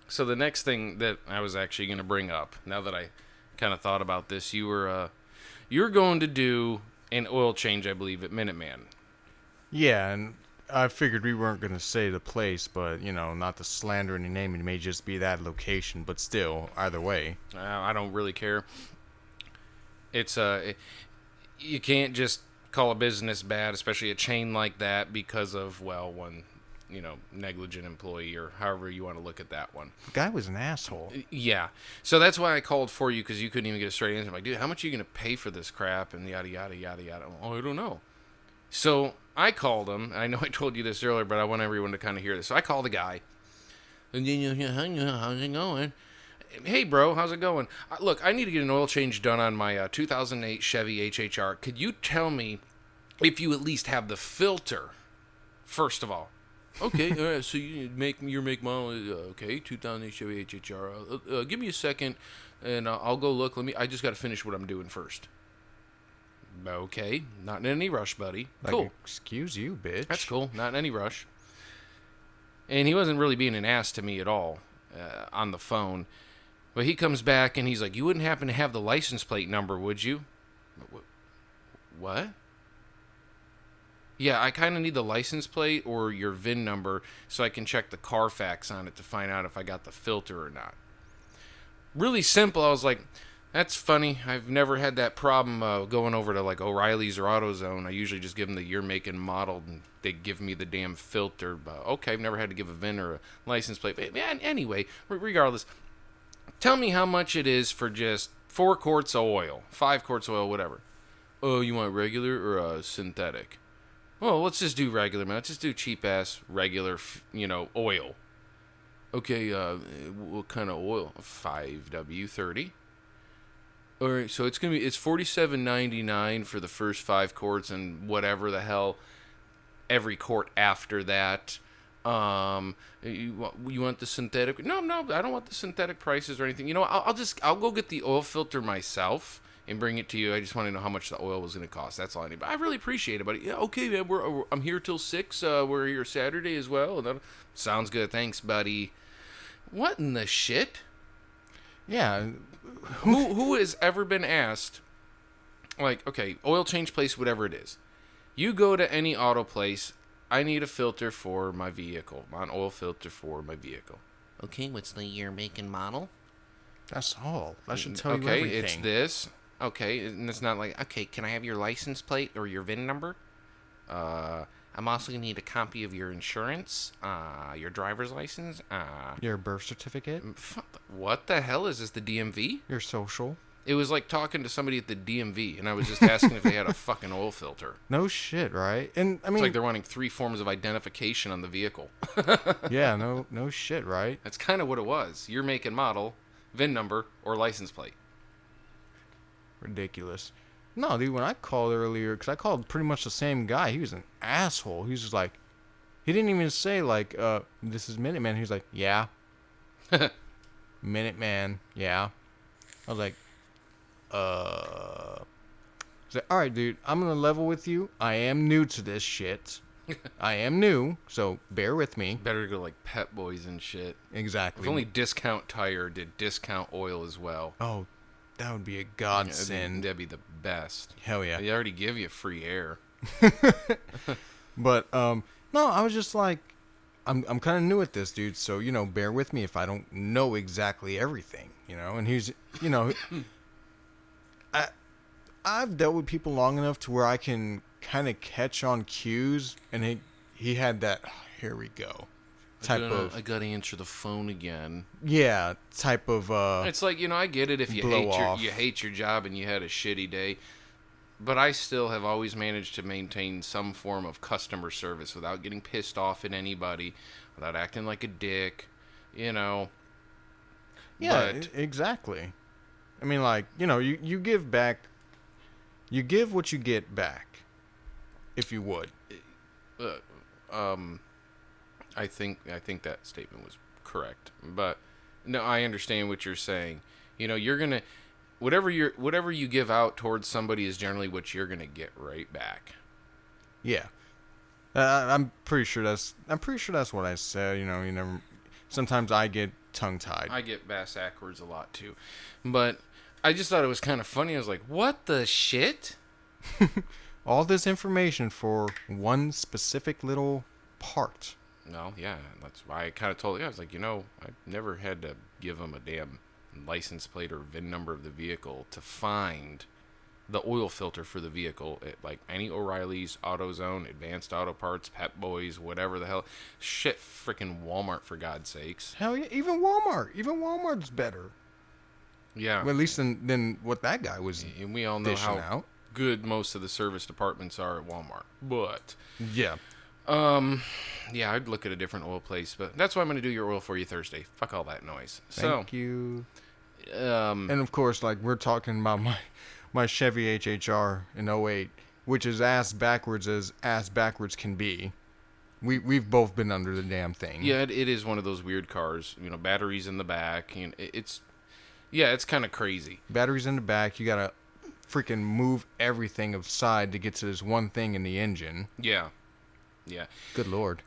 So the next thing that I was actually going to bring up, now that I kind of thought about this, you're going to do an oil change, I believe, at Minuteman. Yeah, and I figured we weren't going to say the place, but, not to slander any name, it may just be that location, but still, either way. I don't really care. It's you can't just call a business bad, especially a chain like that, because of one negligent employee, or however you want to look at that one. The guy was an asshole. Yeah. So that's why I called for you, because you couldn't even get a straight answer. I'm like, dude, how much are you going to pay for this crap? And yada, yada, yada, yada. Oh, I don't know. So I called him. I know I told you this earlier, but I want everyone to kind of hear this. So I called the guy. And then, how's it going? Hey, bro, how's it going? Look, I need to get an oil change done on my 2008 Chevy HHR. Could you tell me if you at least have the filter, first of all? Okay, all right, so your make model, okay, 2008 Chevy HHR. Give me a second, and I'll go look. I just got to finish what I'm doing first. Okay, not in any rush, buddy. Cool. Excuse you, bitch. That's cool. Not in any rush. And he wasn't really being an ass to me at all on the phone. But he comes back, and he's like, you wouldn't happen to have the license plate number, would you? What? Yeah, I kind of need the license plate or your VIN number so I can check the Carfax on it to find out if I got the filter or not. Really simple. I was like, that's funny. I've never had that problem going over to like O'Reilly's or AutoZone. I usually just give them the year, make, and model, and they give me the damn filter. But okay, I've never had to give a VIN or a license plate. But anyway, regardless, tell me how much it is for just 4 quarts of oil, 5 quarts of oil, whatever. Oh, you want regular or synthetic? Well, let's just do regular, man. Let's just do cheap-ass, regular, oil. Okay, what kind of oil? 5W30. All right, so it's $47.99 for the first 5 quarts, and whatever the hell, every quart after that. You want the synthetic? No, I don't want the synthetic prices or anything. I'll go get the oil filter myself and bring it to you. I just want to know how much the oil was going to cost. That's all I need. But I really appreciate it, buddy. Yeah, okay, man. I'm here till 6. We're here Saturday as well. And sounds good. Thanks, buddy. What in the shit? Yeah. Who has ever been asked, like, okay, oil change place, whatever it is. You go to any auto place. I need a filter for my vehicle. An oil filter for my vehicle. Okay, what's the year, make, and model? That's all. That should tell you everything. everything. It's this. Okay, and it's not like, okay, can I have your license plate or your VIN number? I'm also going to need a copy of your insurance, your driver's license. Your birth certificate. What the hell is this, the DMV? Your social. It was like talking to somebody at the DMV, and I was just asking if they had a fucking oil filter. No shit, right? And I mean, it's like they're wanting 3 forms of identification on the vehicle. Yeah, no shit, right? That's kind of what it was. Your make and model, VIN number, or license plate. Ridiculous. No, dude, when I called earlier, because I called pretty much the same guy, he was an asshole. He was just like, he didn't even say, like, this is Minuteman. He was like, yeah. Minuteman, yeah. I was like, he's like, all right, dude, I'm going to level with you. I am new to this shit. I am new, so bear with me. Better go like Pep Boys and shit. Exactly. If only Discount Tire did discount oil as well. Oh, that would be a godsend. That'd be the best. Hell yeah. They already give you free air. But no, I was just like, I'm kind of new at this, dude. So bear with me if I don't know exactly everything, And he's, I've dealt with people long enough to where I can kind of catch on cues, and he had that. Oh, here we go. I gotta answer the phone again. Yeah, type of. It's like I get it if you hate your job and you had a shitty day, but I still have always managed to maintain some form of customer service without getting pissed off at anybody, without acting like a dick, Yeah, exactly. I mean, like you give back, you give what you get back, if you would. I think that statement was correct, but no, I understand what you're saying. You're gonna whatever you give out towards somebody is generally what you're gonna get right back. Yeah, I'm pretty sure that's what I said. You know, you never. Sometimes I get tongue tied. I get backwards a lot too, but I just thought it was kind of funny. I was like, "What the shit?" All this information for one specific little part. No, yeah, that's why I kind of told the guy. I was like, I never had to give them a damn license plate or VIN number of the vehicle to find the oil filter for the vehicle at like any O'Reilly's, AutoZone, Advanced Auto Parts, Pep Boys, whatever the hell. Shit, freaking Walmart, for God's sakes. Hell yeah, even Walmart. Even Walmart's better. Yeah. Well, at least than what that guy was And we all know dishing how out. good most of the service departments are at Walmart. But, Yeah. yeah, I'd look at a different oil place. But that's why I'm going to do your oil for you Thursday. Fuck all that noise. Thank you. So, And of course, like we're talking about my Chevy HHR in '08, which is ass backwards as ass backwards can be. We've both been under the damn thing. yeah, it is one of those weird cars. Batteries in the back. And it's kind of crazy. Batteries in the back. You gotta freaking move everything aside to get to this one thing in the engine. Yeah. Yeah. Good lord.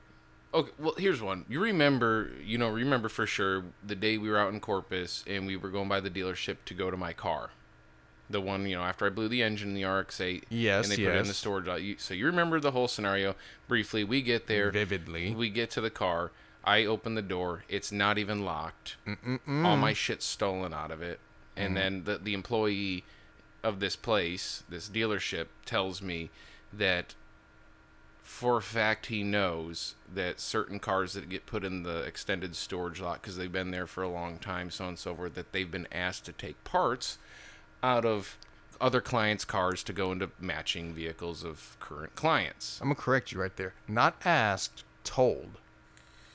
Okay, well, here's one. You remember for sure the day we were out in Corpus and we were going by the dealership to go to my car. The one, after I blew the engine in the RX-8. Yes, and they put it in the yes. storage. So you remember the whole scenario briefly. We get there. Vividly. We get to the car. I open the door. It's not even locked. All my shit's stolen out of it. And then the employee of this place, this dealership, tells me that for a fact he knows that certain cars that get put in the extended storage lot because they've been there for a long time, so on and so forth, that they've been asked to take parts out of other clients' cars to go into matching vehicles of current clients. I'm gonna correct you right there. Not asked, told.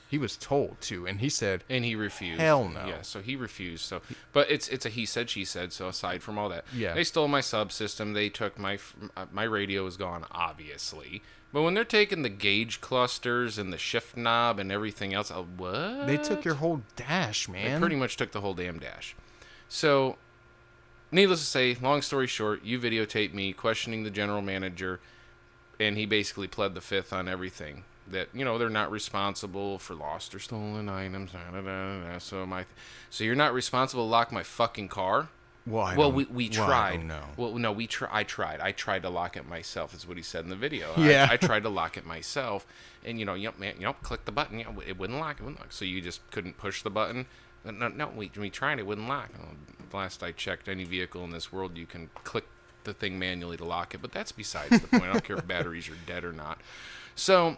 He was told to, and he said, And he refused. Hell no. Yeah, so he refused. So, but it's a he said, she said. So aside from all that, Yeah. they stole my subsystem. They took my radio is gone, obviously. But when they're taking the gauge clusters and the shift knob and everything else, what? they took your whole dash, They man. pretty much took the whole damn dash. So, needless to say, long story short, you videotaped me questioning the general manager, and he basically pled the fifth on everything. That, they're not responsible for lost or stolen items. So you're not responsible to lock my fucking car? Well, We tried. No. Well, no, I tried. I tried to lock it myself, is what he said in the video. Yeah. I tried to lock it myself, and click the button. It wouldn't lock. So you just couldn't push the button. No, we tried. It wouldn't lock. Last I checked, any vehicle in this world, you can click the thing manually to lock it. But that's besides the point. I don't care if batteries are dead or not. So,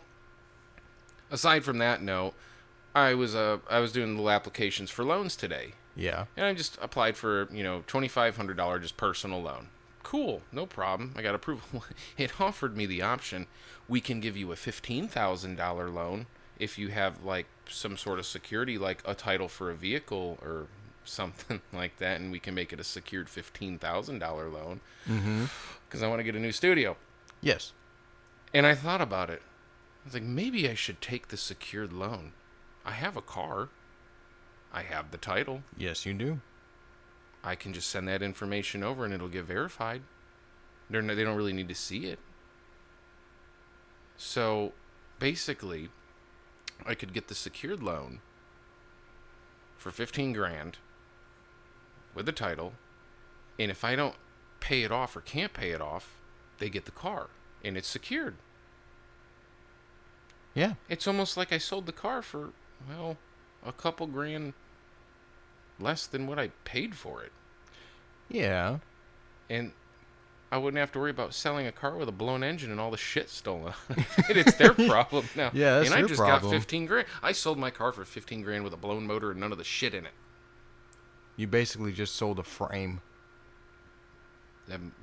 aside from that note, I was doing little applications for loans today. Yeah. And I just applied for, $2,500 just personal loan. Cool, no problem. I got approval. It offered me the option. We can give you a $15,000 loan if you have like some sort of security, like a title for a vehicle or something like that, and we can make it a secured $15,000 loan. Because I want to get a new studio. Yes. And I thought about it. I was like, maybe I should take the secured loan. I have a car. I have the title. Yes, you do. I can just send that information over and it'll get verified. They don't really need to see it. So, basically, I could get the secured loan for $15,000 with the title, and if I don't pay it off or can't pay it off, they get the car, and it's secured. Yeah. It's almost like I sold the car for, well, a couple grand less than what I paid for it. Yeah. And I wouldn't have to worry about selling a car with a blown engine and all the shit stolen. It's their problem now. Yeah, that's and I their just problem. got $15,000. I sold my car for $15,000 with a blown motor and none of the shit in it. You basically just sold a frame.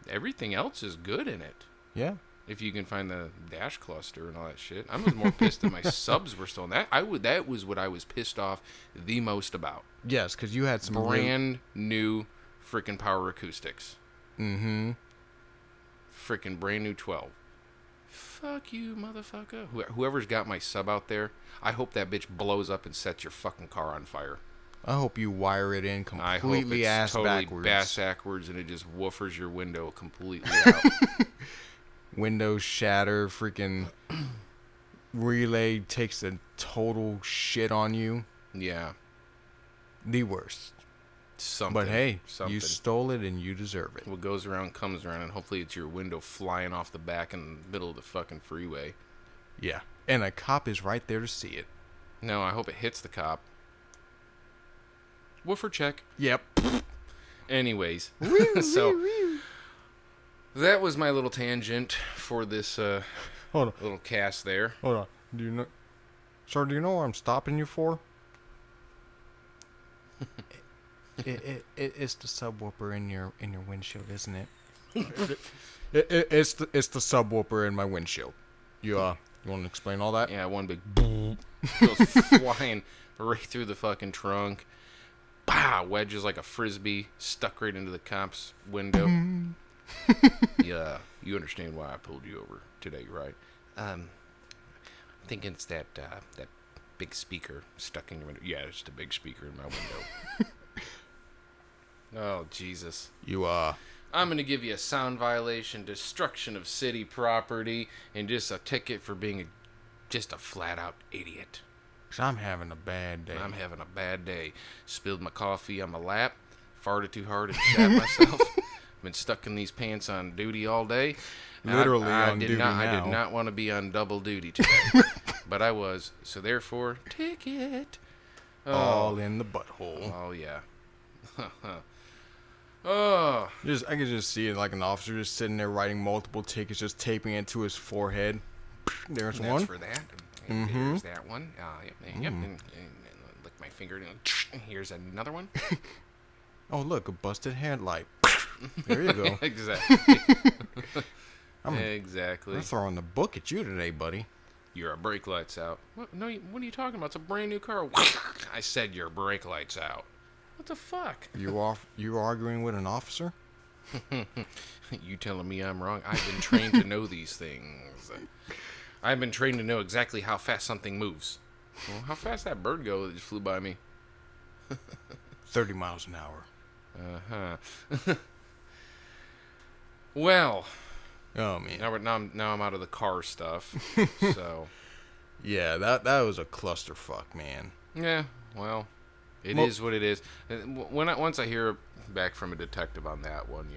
Everything else is good in it. Yeah. If you can find the dash cluster and all that shit. I was more pissed that my subs were stolen. That was what I was pissed off the most about. Yes, because you had some Brand new freaking power acoustics. Mm-hmm. Freaking brand new 12. Fuck you, motherfucker. Whoever's got my sub out there, I hope that bitch blows up and sets your fucking car on fire. I hope you wire it in I hope completely it's ass totally backwards. backwards and it just woofers your window completely out. Windows shatter, freaking relay takes a total shit on you. Yeah. The worst. Something. But hey, something. you stole it and you deserve it. What goes around comes around, and hopefully it's your window flying off the back in the middle of the fucking freeway. Yeah. And a cop is right there to see it. No, I hope it hits the cop. Woofer check. Yep. Anyways, so that was my little tangent for this Hold on. little cast there. Hold on. Do you know, sir? Do you know what I'm stopping you for? It's the subwoofer in your windshield, isn't it? It's the subwoofer in my windshield. You want to explain all that? Yeah, one big boom goes flying right through the fucking trunk. Bah! Wedges like a frisbee, stuck right into the cop's window. Yeah, you understand why I pulled you over today, right? I'm thinking it's that big speaker stuck in your window. Yeah, it's the big speaker in my window. Oh, Jesus. I'm going to give you a sound violation, destruction of city property, and just a ticket for being just a flat-out idiot. 'Cause I'm having a bad day. I'm having a bad day. Spilled my coffee on my lap, farted too hard and shat myself. Been stuck in these pants on duty all day. Literally I on did duty not, now. I did not want to be on double duty today. But I was. So therefore, ticket. All in the butthole. Oh, yeah. Oh. I could just see it like an officer just sitting there writing multiple tickets, just taping it to his forehead. There's That's one. for that. And there's that one. Yep. And lick my finger. And here's another one. Oh, look, a busted headlight. There you go. Exactly. I'm Exactly. throwing the book at you today, buddy. Your brake light's out. What? No, what are you talking about? It's a brand new car. I said your brake light's out. What the fuck? You arguing with an officer? You telling me I'm wrong? I've been trained to know these things. I've been trained to know exactly how fast something moves. Well, how fast that bird go that just flew by me? 30 miles an hour. Uh-huh. Well, Oh man. now I'm out of the car stuff. So, Yeah, that was a clusterfuck, man. yeah, well, it is what it is. Once I hear back from a detective on that one,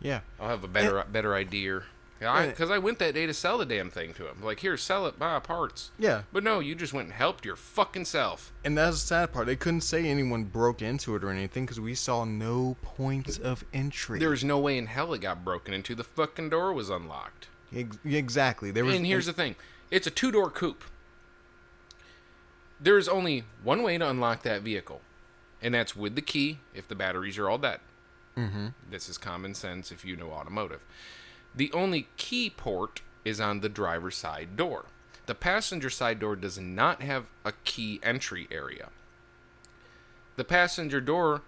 Yeah. I'll have a better idea. Because I went that day to sell the damn thing to him. Like, here, sell it, buy parts. Yeah. But no, you just went and helped your fucking self. And that's the sad part. They couldn't say anyone broke into it or anything because we saw no points of entry. There's no way in hell it got broken into. The fucking door was unlocked. Exactly. And here's the thing. It's a 2-door coupe. There is only one way to unlock that vehicle. And that's with the key if the batteries are all dead. Mm-hmm. This is common sense if you know automotive. The only key port is on the driver's side door. The passenger side door does not have a key entry area. The passenger door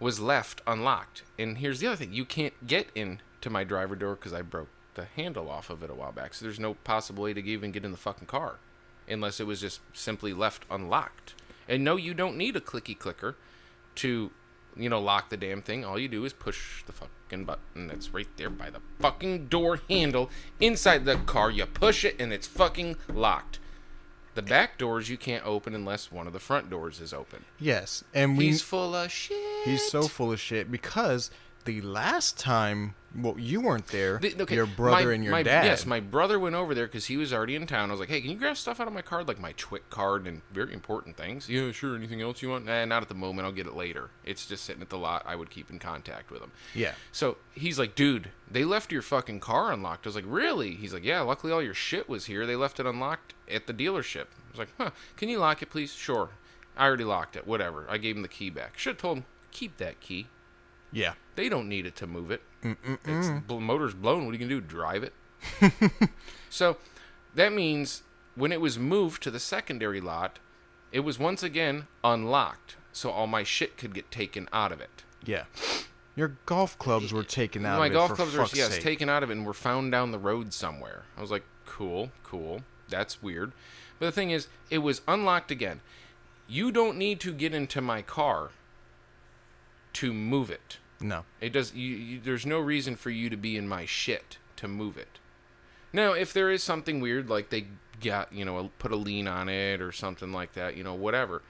was left unlocked. And here's the other thing. You can't get into my driver door because I broke the handle off of it a while back. So there's no possible way to even get in the fucking car. Unless it was just simply left unlocked. And no, you don't need a clicky clicker to, lock the damn thing. All you do is push the fucking button that's right there by the fucking door handle inside the car. You push it and it's fucking locked. The back doors you can't open unless one of the front doors is open. Yes, and He's full of shit. He's so full of shit because the last time, you weren't there. Your brother and your dad. Yes, my brother went over there because he was already in town. I was like, hey, can you grab stuff out of my card, like my TWIC card and very important things? Yeah, sure. Anything else you want? Nah, not at the moment. I'll get it later. It's just sitting at the lot. I would keep in contact with him. Yeah. So he's like, dude, they left your fucking car unlocked. I was like, really? He's like, yeah, luckily all your shit was here. They left it unlocked at the dealership. I was like, huh, can you lock it, please? Sure. I already locked it. Whatever. I gave him the key back. Should have told him, keep that key. Yeah. They don't need it to move it. It's motor's blown. What are you going to do? Drive it? So that means when it was moved to the secondary lot, it was once again unlocked. So all my shit could get taken out of it. Yeah. Your golf clubs were taken out My of it. golf for clubs were, fuck's sake. taken out of it and were found down the road somewhere. I was like, cool. That's weird. But the thing is, it was unlocked again. You don't need to get into my car to move it. No. It does. There's no reason for you to be in my shit to move it. Now, if there is something weird, like they put a lien on it or something like that, whatever.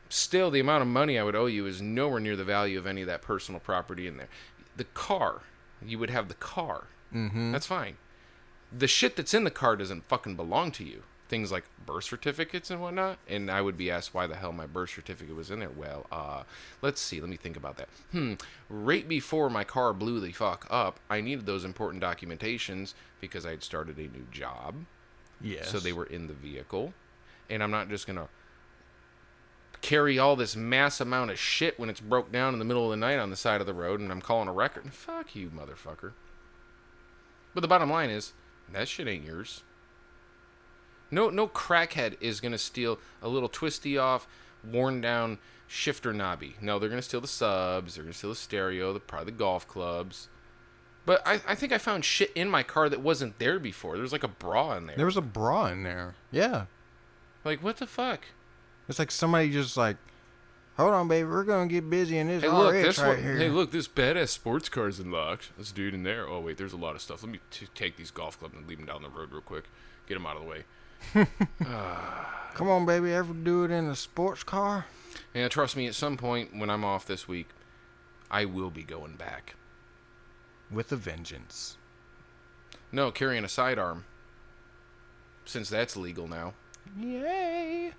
Still, the amount of money I would owe you is nowhere near the value of any of that personal property in there. The car, you would have the car. Mm-hmm. That's fine. The shit that's in the car doesn't fucking belong to you. Things like birth certificates and whatnot. And I would be asked why the hell my birth certificate was in there. Well, let's see. Let me think about that. Right before my car blew the fuck up, I needed those important documentations because I had started a new job. Yes. So they were in the vehicle. And I'm not just going to carry all this mass amount of shit when it's broke down in the middle of the night on the side of the road and I'm calling a record. Fuck you, motherfucker. But the bottom line is, that shit ain't yours. No crackhead is going to steal a little twisty off, worn down shifter knobby. No, they're going to steal the subs, they're going to steal the stereo, probably the golf clubs. But I think I found shit in my car that wasn't there before. There was like a bra in there. There was a bra in there. Yeah. Like, what the fuck? It's like somebody just like, hold on, baby, we're going to get busy in this Hey, look, RX right here. Hey, look, this badass sports car's unlocked. This dude in there. Oh, wait, there's a lot of stuff. Let me take these golf clubs and leave them down the road real quick. Get them out of the way. Come on, baby, ever do it in a sports car? And trust me, at some point when I'm off this week, I will be going back. With a vengeance. No, carrying a sidearm. Since that's legal now. Yay!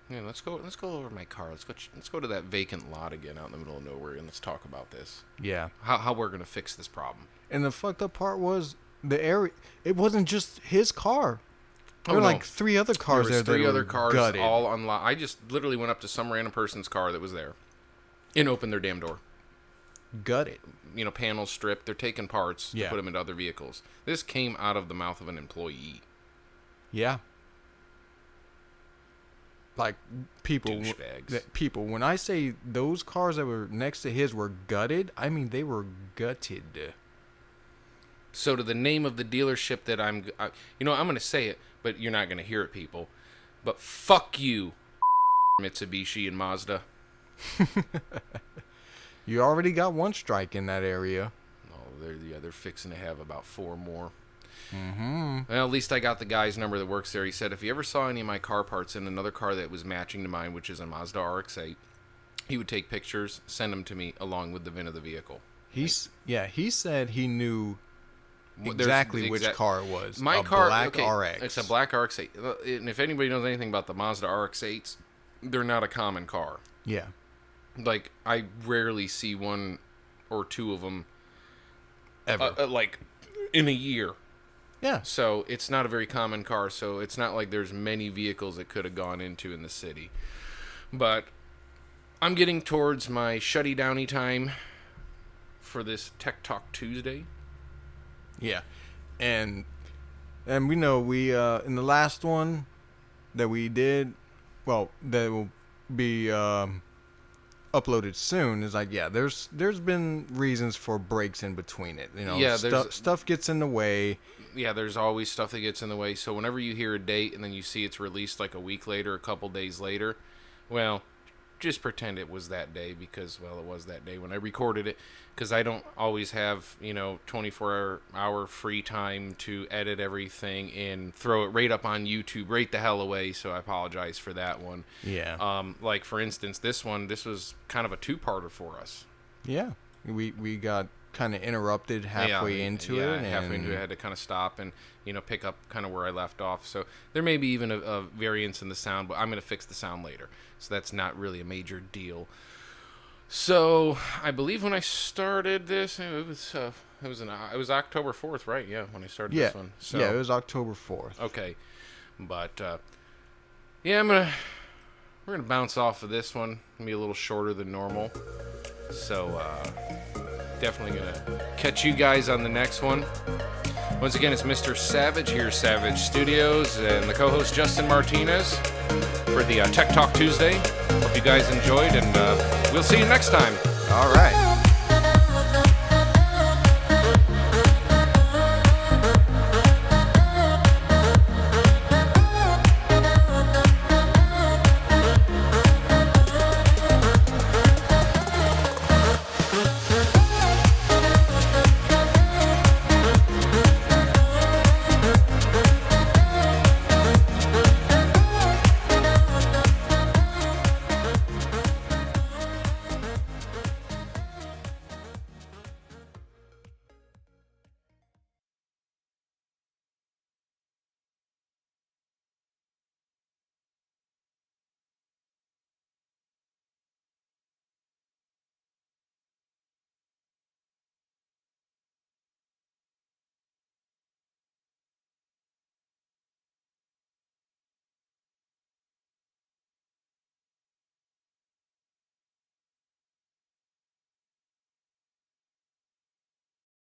Yeah, let's go over my car. Let's go to that vacant lot again out in the middle of nowhere and let's talk about this. Yeah. How we're gonna fix this problem. And the fucked up part was the area. It wasn't just his car. There were no. like 3 other cars There was there. 3 that other were cars gutted. all unlocked. I just literally went up to some random person's car that was there and opened their damn door. Gutted. Panels stripped. They're taking parts to Yeah. put them into other vehicles. This came out of the mouth of an employee. Yeah. Like people, Douchebags. people. When I say those cars that were next to his were gutted, I mean they were gutted. So to the name of the dealership that I'm going to say it, but you're not going to hear it, people. But fuck you, Mitsubishi and Mazda. You already got 1 strike in that area. Oh, they're fixing to have about 4 more. Mm-hmm. Well, at least I got the guy's number that works there. He said if he ever saw any of my car parts in another car that was matching to mine, which is a Mazda RX-8, he would take pictures, send them to me along with the VIN of the vehicle. He said he knew exactly which car it was. My a car, black RX. It's a black RX-8. And if anybody knows anything about the Mazda RX-8s, they're not a common car. Yeah. Like, I rarely see 1 or 2 of them Ever. like in a year. Yeah. So it's not a very common car. So it's not like there's many vehicles it could have gone into in the city. But I'm getting towards my shutty downy time for this Tech Talk Tuesday. Yeah. And we know we in the last one that we did, well, that will be uploaded soon, is like, yeah, there's been reasons for breaks in between it. Yeah, stuff gets in the way. Yeah, there's always stuff that gets in the way. So whenever you hear a date and then you see it's released like a week later, a couple days later, well, just pretend it was that day because, well, it was that day when I recorded it, because I don't always have 24-hour free time to edit everything and throw it right up on YouTube right the hell away. So I apologize for that one. Yeah. Like for instance, this was kind of a 2-parter for us. Yeah. We got kind of interrupted halfway into it. Halfway into it, I had to kind of stop and pick up kind of where I left off. So there may be even a variance in the sound, but I'm going to fix the sound later. So that's not really a major deal. So I believe when I started this, it was October 4th, right? Yeah, when I started this one. So, yeah, it was October 4th. Okay, but yeah, we're gonna bounce off of this one. It'll be a little shorter than normal. So definitely gonna catch you guys on the next one. Once again, it's Mr. Savage here, Savage Studios, and the co-host Justin Martinez for the Tech Talk Tuesday. Hope you guys enjoyed, and we'll see you next time. All right.